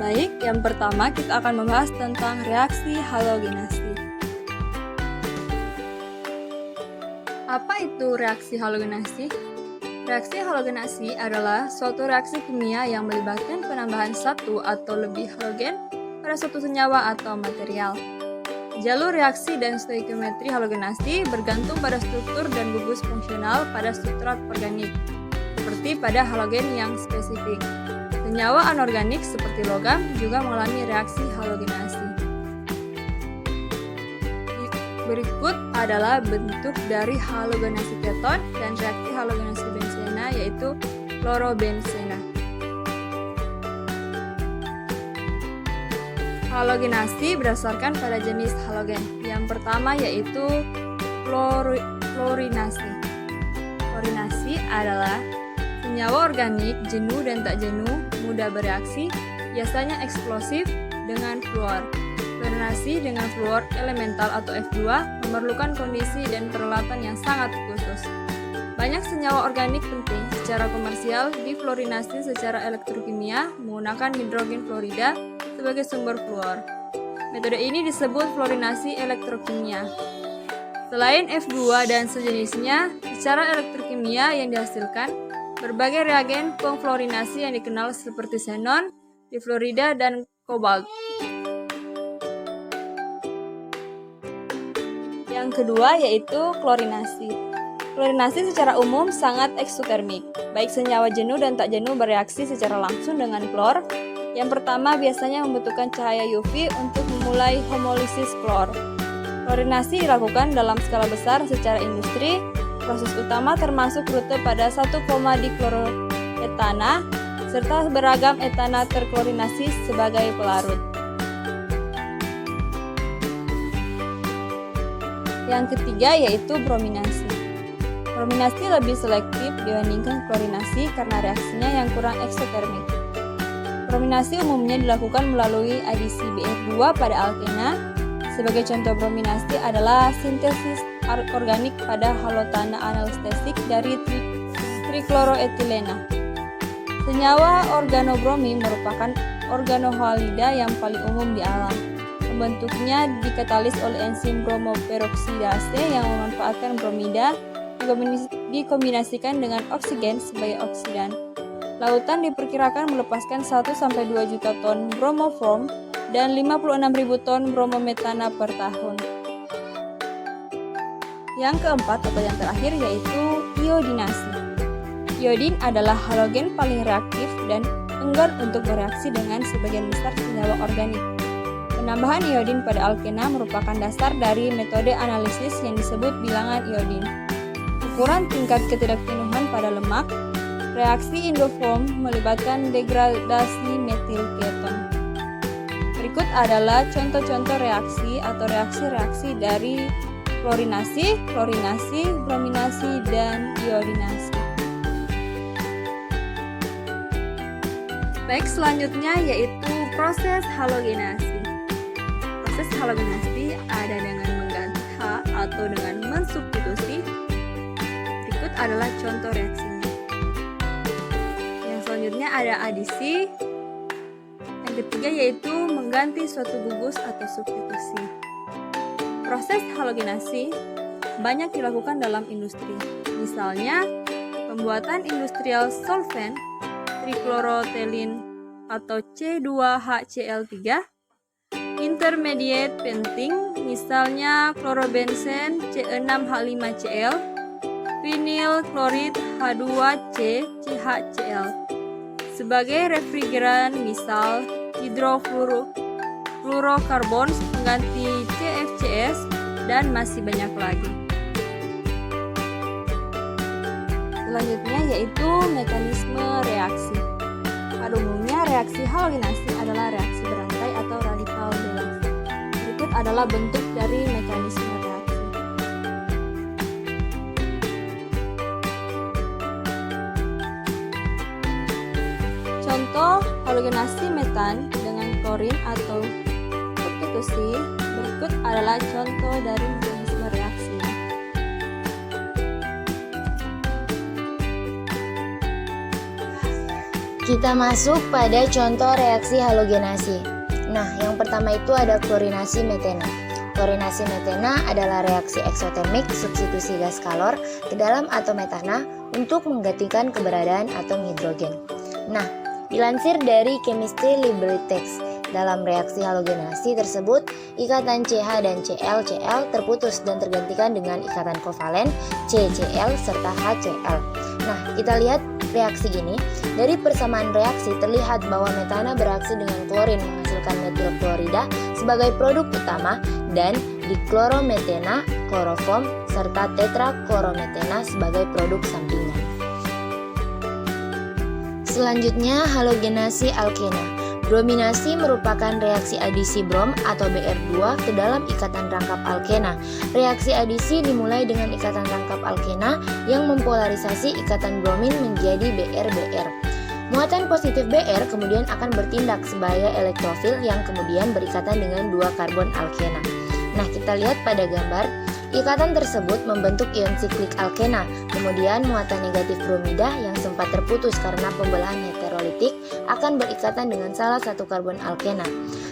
Baik, yang pertama kita akan membahas tentang reaksi halogenasi. Apa itu reaksi halogenasi? Reaksi halogenasi adalah suatu reaksi kimia yang melibatkan penambahan satu atau lebih halogen pada suatu senyawa atau material. Jalur reaksi dan stoikiometri halogenasi bergantung pada struktur dan gugus fungsional pada substrat organik, seperti pada halogen yang spesifik. Senyawa anorganik seperti logam juga mengalami reaksi halogenasi. Berikut adalah bentuk dari halogenasi keton dan reaksi halogenasi benzena, yaitu klorobenzena. Halogenasi berdasarkan pada jenis halogen. Yang pertama yaitu fluorinasi. Fluorinasi adalah senyawa organik jenuh dan tak jenuh mudah bereaksi, biasanya eksplosif dengan fluor. Fluorinasi dengan fluor elemental atau F2 memerlukan kondisi dan peralatan yang sangat khusus. Banyak senyawa organik penting secara komersial difluorinasi secara elektrokimia menggunakan hidrogen fluorida sebagai sumber fluor. Metode ini disebut fluorinasi elektrokimia. Selain F2 dan sejenisnya, secara elektrokimia yang dihasilkan berbagai reagen pengfluorinasi yang dikenal seperti xenon, difluorida, dan kobalt. Yang kedua yaitu klorinasi. Klorinasi secara umum sangat eksotermik, baik senyawa jenuh dan tak jenuh bereaksi secara langsung dengan klor. Yang pertama biasanya membutuhkan cahaya UV untuk memulai homolisis klor. Klorinasi dilakukan dalam skala besar secara industri. Proses utama termasuk rute pada 1, dikloroetana serta beragam etana terklorinasi sebagai pelarut. Yang ketiga yaitu brominasi. Brominasi lebih selektif dibandingkan klorinasi karena reaksinya yang kurang eksotermik. Brominasi umumnya dilakukan melalui adisi BF2 pada alkena. Sebagai contoh brominasi adalah sintesis organik pada halotana analistetik dari trikloroetilena. Senyawa organobromi merupakan organohalida yang paling umum di alam. Pembentuknya dikatalis oleh enzim bromoperoksidase yang memanfaatkan bromida dikombinasikan dengan oksigen sebagai oksidan. Lautan diperkirakan melepaskan 1-2 juta ton bromoform dan 56.000 ton bromometana per tahun. Yang keempat atau yang terakhir yaitu iodinasi. Iodin adalah halogen paling reaktif dan enggan untuk bereaksi dengan sebagian besar senyawa organik. Penambahan iodin pada alkena merupakan dasar dari metode analisis yang disebut bilangan iodin. Ukuran tingkat ketidakjenuhan pada lemak. Reaksi endoform melibatkan degradasi metil keton. Berikut adalah contoh-contoh reaksi atau reaksi-reaksi dari klorinasi, klorinasi, brominasi, dan iodinasi. Baik, selanjutnya yaitu proses halogenasi. Proses halogenasi ada dengan mengganti H atau dengan mensubstitusi. Berikut adalah contoh reaksinya. Yang selanjutnya ada adisi. Yang ketiga yaitu mengganti suatu gugus atau substitusi. Proses halogenasi banyak dilakukan dalam industri. Misalnya, pembuatan industrial solvent trichloroethylene atau C2HCl3, intermediate painting, misalnya klorobenzen C6H5Cl, vinyl klorid H2C CHCl. Sebagai refrigeran, misal hidrofluorokarbon pengganti CFCs, dan masih banyak lagi. Selanjutnya yaitu mekanisme reaksi. Pada umumnya reaksi halogenasi adalah reaksi berantai atau radikal bebas. Berikut adalah bentuk dari mekanisme reaksi. Contoh halogenasi metan dengan klorin atau substitusi. Berikut adalah contoh dari mekanisme reaksi. Kita masuk pada contoh reaksi halogenasi. Nah, yang pertama itu ada klorinasi metena. Klorinasi metena adalah reaksi eksotermik substitusi gas kalor ke dalam atom metana untuk menggantikan keberadaan atom hidrogen. Nah, dilansir dari Chemistry Library Text, dalam reaksi halogenasi tersebut, ikatan CH dan Cl terputus dan tergantikan dengan ikatan kovalen CCl serta HCl. Nah, kita lihat reaksi ini. Dari persamaan reaksi terlihat bahwa metana bereaksi dengan klorin menghasilkan metil klorida sebagai produk utama dan diklorometena, kloroform, serta tetraklorometena sebagai produk sampingan. Selanjutnya, halogenasi alkena. Brominasi merupakan reaksi adisi brom atau Br2 ke dalam ikatan rangkap alkena. Reaksi adisi dimulai dengan ikatan rangkap alkena yang mempolarisasi ikatan bromin menjadi Br-Br. Muatan positif Br kemudian akan bertindak sebagai elektrofil yang kemudian berikatan dengan dua karbon alkena. Nah, kita lihat pada gambar, ikatan tersebut membentuk ion siklik alkena. Kemudian muatan negatif bromida yang sempat terputus karena pembelahan heterolitik akan berikatan dengan salah satu karbon alkena.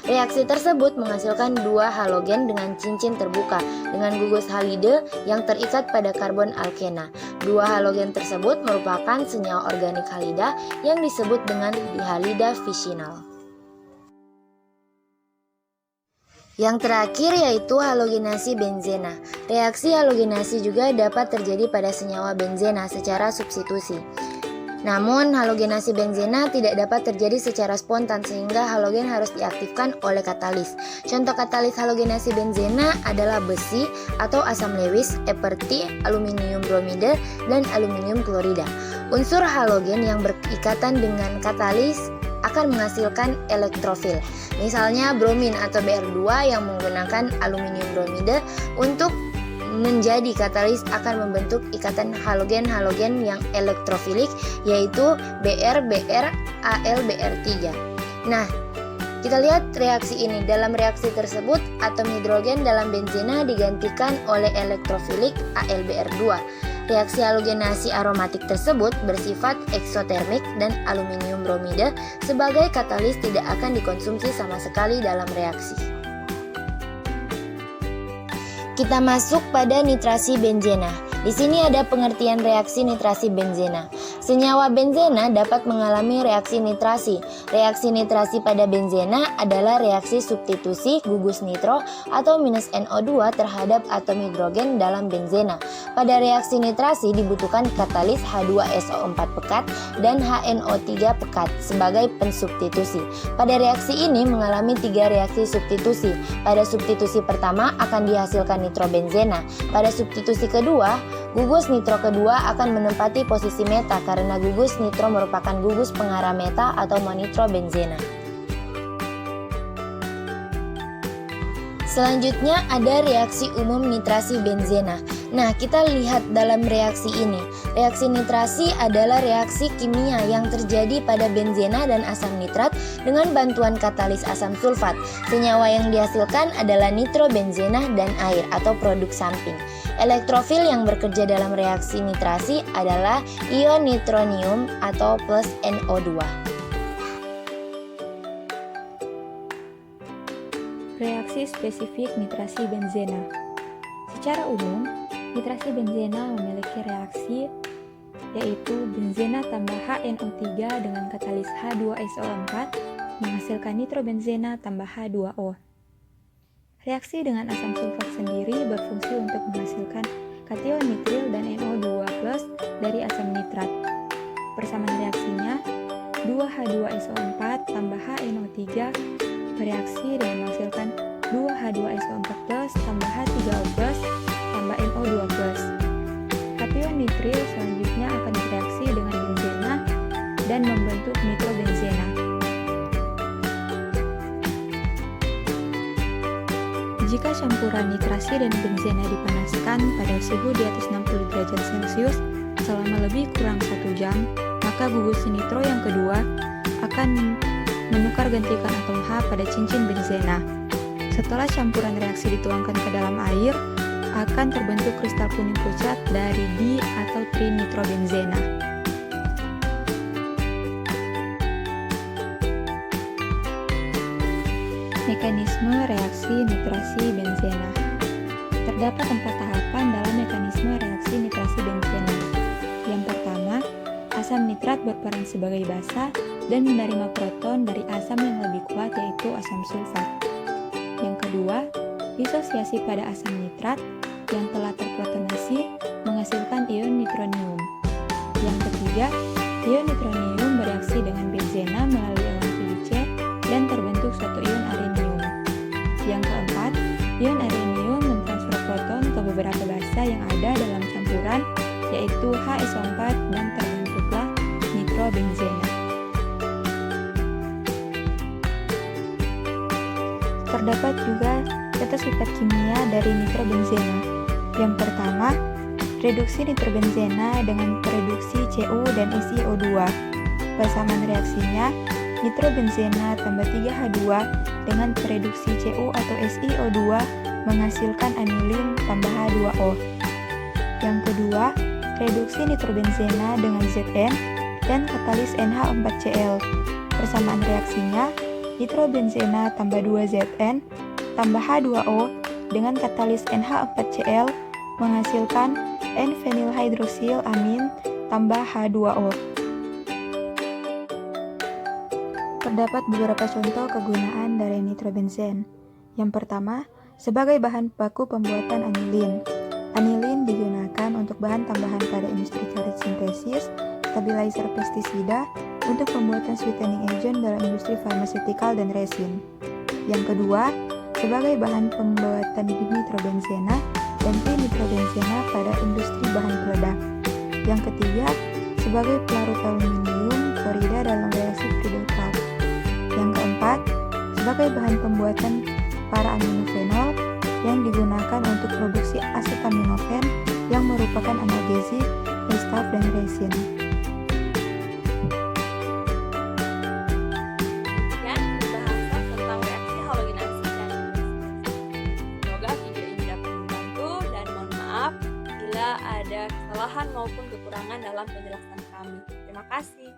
Reaksi tersebut menghasilkan dua halogen dengan cincin terbuka dengan gugus halide yang terikat pada karbon alkena. Dua halogen tersebut merupakan senyawa organik halida yang disebut dengan dihalida fisinal. Yang terakhir yaitu halogenasi benzena. Reaksi halogenasi juga dapat terjadi pada senyawa benzena secara substitusi. Namun, halogenasi benzena tidak dapat terjadi secara spontan sehingga halogen harus diaktifkan oleh katalis. Contoh katalis halogenasi benzena adalah besi atau asam lewis seperti aluminium bromida dan aluminium klorida. Unsur halogen yang berikatan dengan katalis akan menghasilkan elektrofil. Misalnya bromin atau Br2 yang menggunakan aluminium bromida untuk menjadi katalis akan membentuk ikatan halogen-halogen yang elektrofilik yaitu Br-Br Al-Br3. Nah, kita lihat reaksi ini. Dalam reaksi tersebut, atom hidrogen dalam benzena digantikan oleh elektrofilik Al-Br2. Reaksi halogenasi aromatik tersebut bersifat eksotermik dan aluminium bromida sebagai katalis tidak akan dikonsumsi sama sekali dalam reaksi. Kita masuk pada nitrasi benzena. Di sini ada pengertian reaksi nitrasi benzena. Senyawa benzena dapat mengalami reaksi nitrasi. Reaksi nitrasi pada benzena adalah reaksi substitusi gugus nitro atau minus NO2 terhadap atom hidrogen dalam benzena. Pada reaksi nitrasi dibutuhkan katalis H2SO4 pekat dan HNO3 pekat sebagai pensubstitusi. Pada reaksi ini mengalami tiga reaksi substitusi. Pada substitusi pertama akan dihasilkan nitrobenzena. Pada substitusi kedua, gugus nitro kedua akan menempati posisi meta karena gugus nitro merupakan gugus pengarah meta atau monitrobenzena. Selanjutnya ada reaksi umum nitrasi benzena. Nah, kita lihat dalam reaksi ini. Reaksi nitrasi adalah reaksi kimia yang terjadi pada benzena dan asam nitrat dengan bantuan katalis asam sulfat. Senyawa yang dihasilkan adalah nitrobenzena dan air atau produk samping. Elektrofil yang bekerja dalam reaksi nitrasi adalah ion nitronium atau plus NO2. Reaksi spesifik nitrasi benzena. Secara umum, nitrasi benzena memiliki reaksi yaitu benzena tambah HNO3 dengan katalis H2SO4 menghasilkan nitrobenzena tambah H2O. Reaksi dengan asam sulfat sendiri berfungsi untuk menghasilkan kation nitril dan NO2+ dari asam nitrat. Persamaan reaksinya 2H2SO4 tambah HNO3 bereaksi dengan menghasilkan 2H2SO4+ tambah H3O+ tambah NO2+. Kation nitril selanjutnya akan bereaksi dengan benzena dan membentuk nitrobenzena. Jika campuran nitrasi dan benzena dipanaskan pada suhu di atas 60 derajat Celcius selama lebih kurang 1 jam, maka gugus nitro yang kedua akan menukar gantikan atom H pada cincin benzena. Setelah campuran reaksi dituangkan ke dalam air, akan terbentuk kristal kuning pucat dari di atau trinitrobenzena. Mekanisme reaksi nitrasi benzena. Terdapat 4 tahapan dalam mekanisme reaksi nitrasi benzena. Yang pertama, asam nitrat berperan sebagai basa dan menerima proton dari asam yang lebih kuat yaitu asam sulfat. Yang kedua, disosiasi pada asam nitrat yang telah terprotonasi menghasilkan ion nitronium. Yang ketiga, ion nitronium bereaksi dengan benzena melalui elemen PbC dan terbentuk suatu ion arenium. Yang keempat, ion arenium mentransfer proton ke beberapa basa yang ada dalam campuran yaitu HSO4 dan terbentuklah nitrobenzena. Terdapat juga tata sifat kimia dari nitrobenzena. Yang pertama, reduksi nitrobenzena dengan reduksi Cu dan SiO2. Persamaan reaksinya, nitrobenzena tambah 3H2 dengan reduksi Cu atau SiO2 menghasilkan anilin tambah H2O. Yang kedua, reduksi nitrobenzena dengan Zn dan katalis NH4Cl. Persamaan reaksinya, nitrobenzena tambah 2Zn tambah H2O dengan katalis NH4Cl menghasilkan N-fenilhydroxyl amin tambah H2O. Terdapat beberapa contoh kegunaan dari nitrobenzen. Yang pertama, sebagai bahan baku pembuatan anilin. Anilin digunakan untuk bahan tambahan pada industri karet sintesis, stabilizer pestisida, untuk pembuatan sweetening agent dalam industri farmaseutical dan resin. Yang kedua, sebagai bahan pembuatan dinitrobenzena dan trinitrobenzena pada industri bahan peledak. Yang ketiga, sebagai pelarut aluminium klorida dalam reaksi Friedel-Crafts. Yang keempat, sebagai bahan pembuatan para-aminofenol yang digunakan untuk produksi asetaminofen yang merupakan analgesik, estaf, dan resin. Sekian pembahasan tentang reaksi halogenasi dan semoga video ini dapat membantu dan mohon maaf bila ada kesalahan maupun kekurangan dalam penjelasan kami. Terima kasih.